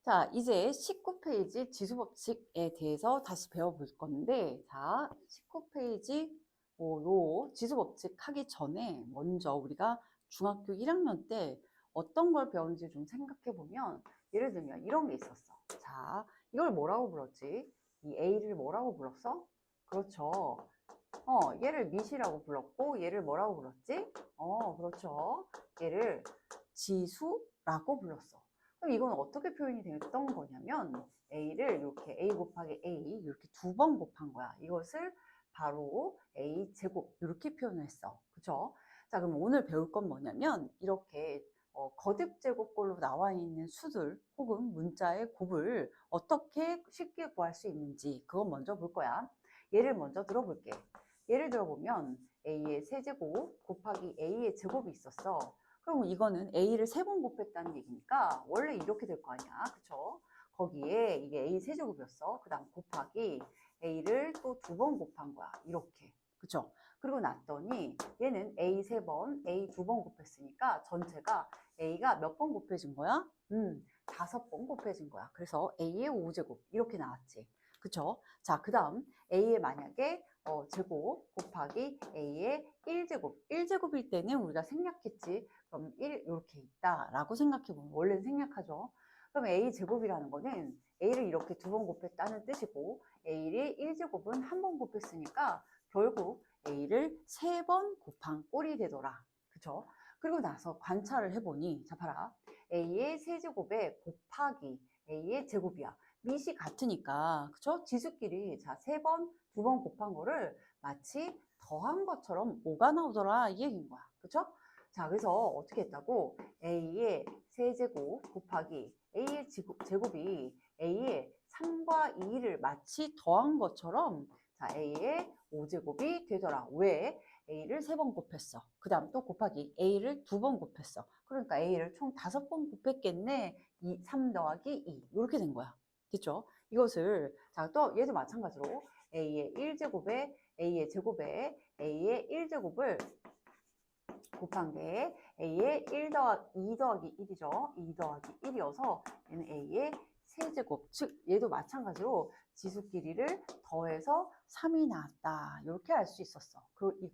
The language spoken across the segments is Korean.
자, 이제 19페이지 지수법칙에 대해서 다시 배워볼 건데, 자, 19페이지 요 지수법칙 하기 전에 먼저 우리가 중학교 1학년 때 어떤 걸 배웠는지 좀 생각해 보면, 예를 들면 이런 게 있었어. 자, 이걸 뭐라고 불렀지? 이 A를 뭐라고 불렀어? 그렇죠. 얘를 밑이라고 불렀고, 얘를 뭐라고 불렀지? 그렇죠. 얘를 지수라고 불렀어. 그럼 이건 어떻게 표현이 됐던 거냐면 A를 이렇게 A 곱하기 A 이렇게 두 번 곱한 거야. 이것을 바로 A 제곱 이렇게 표현을 했어. 그쵸? 자, 그럼 오늘 배울 건 뭐냐면 이렇게 거듭 제곱꼴로 나와 있는 수들 혹은 문자의 곱을 어떻게 쉽게 구할 수 있는지 그거 먼저 볼 거야. 예를 먼저 들어볼게. 예를 들어보면 A의 세제곱 곱하기 A의 제곱이 있었어. 그럼 이거는 A를 세 번 곱했다는 얘기니까 원래 이렇게 될 거 아니야. 그쵸? 거기에 이게 A 세제곱이었어. 그 다음 곱하기 A를 또 두 번 곱한 거야. 이렇게. 그쵸? 그리고 났더니 얘는 A 세 번, A 두 번 곱했으니까 전체가 A가 몇 번 곱해진 거야? 다섯 번 곱해진 거야. 그래서 A의 5제곱 이렇게 나왔지. 그쵸? 자, 그 다음 A의 만약에 제곱 곱하기 A의 1제곱. 1제곱일 때는 우리가 생략했지. 그럼 1 이렇게 있다라고 생각해보면 원래는 생략하죠. 그럼 A제곱이라는 거는 A를 이렇게 두 번 곱했다는 뜻이고 A의 1제곱은 한 번 곱했으니까 결국 A를 세 번 곱한 꼴이 되더라. 그쵸? 그리고 나서 관찰을 해보니 자 봐라. A의 세제곱에 곱하기 A의 제곱이야. 밑이 같으니까 그쵸? 지수끼리 자 세 번, 두 번 곱한 거를 마치 더한 것처럼 5가 나오더라 이 얘기인 거야. 그쵸? 자, 그래서 어떻게 했다고? A의 세제곱 곱하기 A의 제곱이 A의 3과 2를 마치 더한 것처럼 자, A의 5제곱이 되더라. 왜? A를 세 번 곱했어. 그 다음 또 곱하기 A를 두 번 곱했어. 그러니까 A를 총 5번 곱했겠네. 3 더하기 2 이렇게 된 거야. 됐죠? 이것을 자, 또 얘도 마찬가지로 A의 1제곱에 A의 제곱에 A의 1제곱을 곱한 게 A의 2 더하기 1이죠. 2 더하기 1이어서 얘는 A의 세제곱, 즉 얘도 마찬가지로 지수끼리를 더해서 3이 나왔다. 이렇게 알 수 있었어.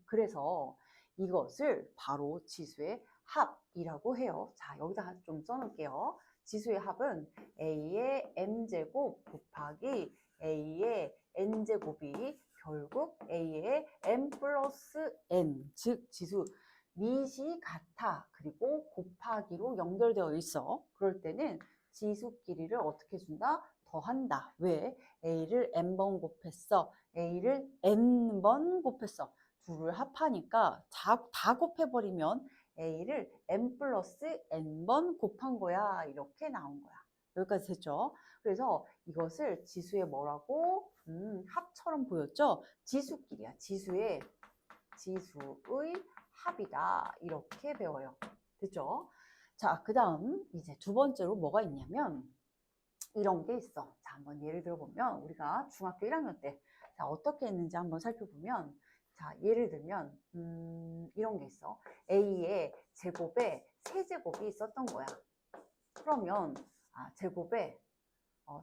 그래서 이것을 바로 지수의 합이라고 해요. 자, 여기다 좀 써놓을게요. 지수의 합은 A의 m제곱 곱하기 A의 n제곱이 결국 A의 m 플러스 n, 즉 지수 밑이 같아. 그리고 곱하기로 연결되어 있어. 그럴 때는 지수끼리를 어떻게 준다? 더한다. 왜? A를 n번 곱했어. A를 n번 곱했어. 둘을 합하니까 다 곱해버리면 A를 n 플러스 n번 곱한 거야. 이렇게 나온 거야. 여기까지 됐죠? 그래서 이것을 지수의 뭐라고? 합처럼 보였죠? 지수끼리야. 지수의 합이다. 이렇게 배워요. 됐죠? 자, 그 다음 이제 두 번째로 뭐가 있냐면 이런 게 있어. 자, 한번 예를 들어보면 우리가 중학교 1학년 때 자, 어떻게 했는지 한번 살펴보면 자, 예를 들면 이런 게 있어. A의 제곱에 세제곱이 있었던 거야. 그러면 제곱에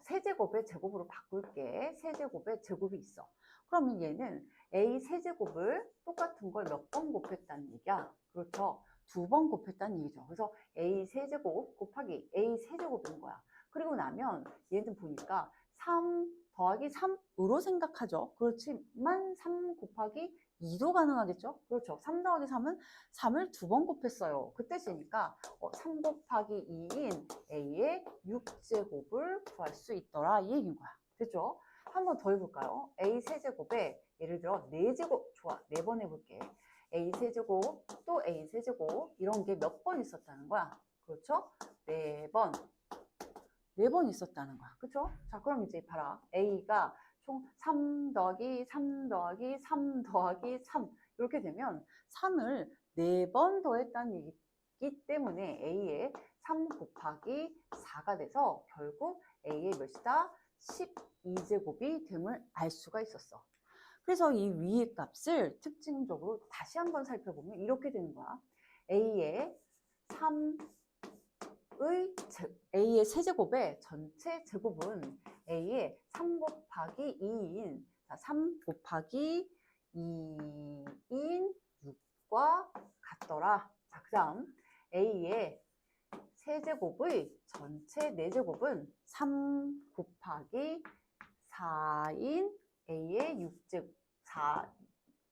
세제곱의 제곱으로 바꿀게. 세제곱의 제곱이 있어. 그러면 얘는 A 세제곱을 똑같은 걸 몇 번 곱했다는 얘기야. 그렇죠? 두 번 곱했다는 얘기죠. 그래서 A 세제곱 곱하기 A 세제곱인 거야. 그리고 나면 얘는 보니까 3 더하기 3으로 생각하죠. 그렇지만 3 곱하기 2도 가능하겠죠? 그렇죠. 3 더하기 3은 3을 두 번 곱했어요. 그 뜻이니까 3 곱하기 2인 A의 6제곱을 구할 수 있더라. 이 얘기인 거야. 됐죠? 한 번 더 해볼까요? A 세제곱에 예를 들어 4제곱, 좋아. 4번 해볼게. A 세제곱, 또 A 세제곱 이런 게 몇 번 있었다는 거야. 그렇죠? 4번. 4번 있었다는 거야. 그쵸? 자, 그럼 이제 봐라. A가 총 3 더하기 3 더하기 3 더하기 3 이렇게 되면 3을 4번 더했다는 얘기이기 때문에 A의 3 곱하기 4가 돼서 결국 A의 몇이다? 12제곱이 됨을 알 수가 있었어. 그래서 이 위의 값을 특징적으로 다시 한번 살펴보면 이렇게 되는 거야. A의 3 A의 세제곱의 전체 제곱은 A의 3 곱하기 2인 3 곱하기 2인 6과 같더라. 자, 그 다음 A의 세제곱의 전체 4제곱은 3 곱하기 4인 A의 6제곱 4,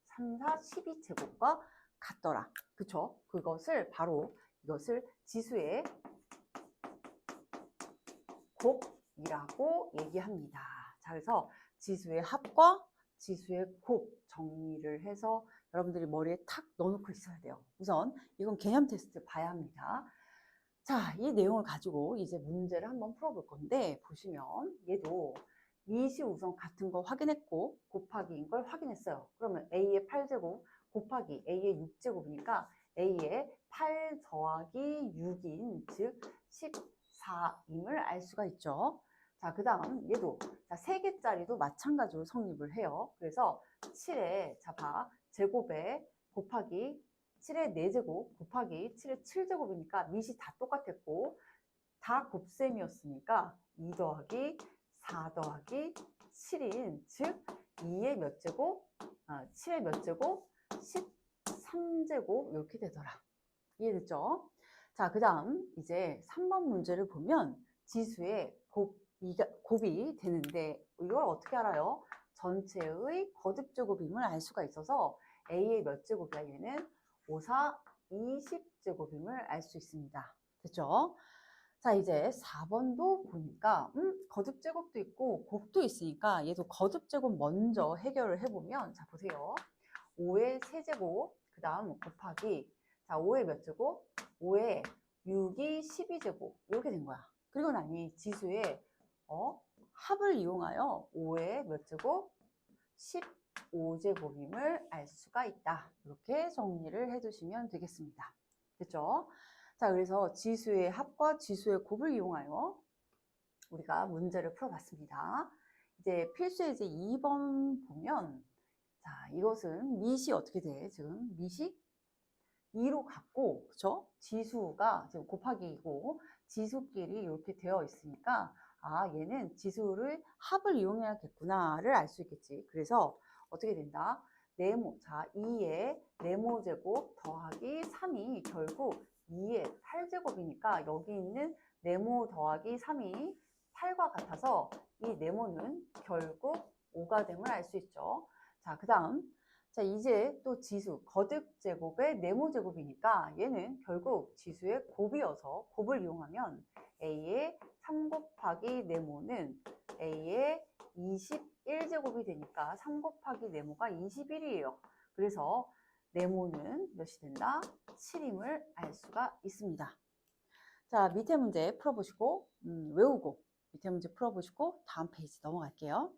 3, 4, 12제곱과 같더라. 그쵸? 그것을 바로 이것을 지수의 곱이라고 얘기합니다. 자, 그래서 지수의 합과 지수의 곱 정리를 해서 여러분들이 머리에 탁 넣어놓고 있어야 돼요. 우선 이건 개념 테스트 봐야 합니다. 자, 이 내용을 가지고 이제 문제를 한번 풀어볼 건데 보시면 얘도 미시 우선 같은 거 확인했고 곱하기인 걸 확인했어요. 그러면 A의 8제곱 곱하기 A의 6제곱이니까 A의 8 더하기 6인 즉 14임을 알 수가 있죠. 자, 그 다음 얘도 자, 3개짜리도 마찬가지로 성립을 해요. 그래서 7의 자, 봐 제곱에 곱하기 7의 4제곱 곱하기 7의 7제곱이니까 밑이 다 똑같았고 다 곱셈이었으니까 2 더하기 4 더하기 7인 즉 2의 몇 제곱? 7의 몇 제곱? 13제곱 이렇게 되더라. 이해됐죠? 자, 그 다음 이제 3번 문제를 보면 지수의 곱이 되는데 이걸 어떻게 알아요? 전체의 거듭제곱임을 알 수가 있어서 A의 몇 제곱이야? 얘는 5, 4, 20제곱임을 알 수 있습니다. 됐죠? 자, 이제 4번도 보니까 거듭제곱도 있고 곱도 있으니까 얘도 거듭제곱 먼저 해결을 해보면 자, 보세요. 5의 세제곱 그 다음 곱하기 자, 5의 몇 제곱? 5의 6이 12제곱 이렇게 된 거야. 그리고 나니 지수의 합을 이용하여 5의 몇 제곱? 15제곱임을 알 수가 있다. 이렇게 정리를 해두시면 되겠습니다. 됐죠? 자, 그래서 지수의 합과 지수의 곱을 이용하여 우리가 문제를 풀어봤습니다. 이제 필수의 이제 2번 보면 자, 이것은 밑이 어떻게 돼? 지금 밑이 2로 갔고, 그쵸? 지수가 지금 곱하기이고, 지수끼리 이렇게 되어 있으니까, 아, 얘는 지수를 합을 이용해야겠구나를 알 수 있겠지. 그래서 어떻게 된다? 네모, 자, 2의 네모 제곱 더하기 3이 결국 2의 8제곱이니까 여기 있는 네모 더하기 3이 8과 같아서 이 네모는 결국 5가 됨을 알 수 있죠. 자, 그 다음. 자, 이제 또 지수, 거듭제곱의 네모제곱이니까 얘는 결국 지수의 곱이어서 곱을 이용하면 A의 3 곱하기 네모는 A의 21제곱이 되니까 3 곱하기 네모가 21이에요. 그래서 네모는 몇이 된다? 7임을 알 수가 있습니다. 자, 밑에 문제 풀어보시고 외우고 밑에 문제 풀어보시고 다음 페이지 넘어갈게요.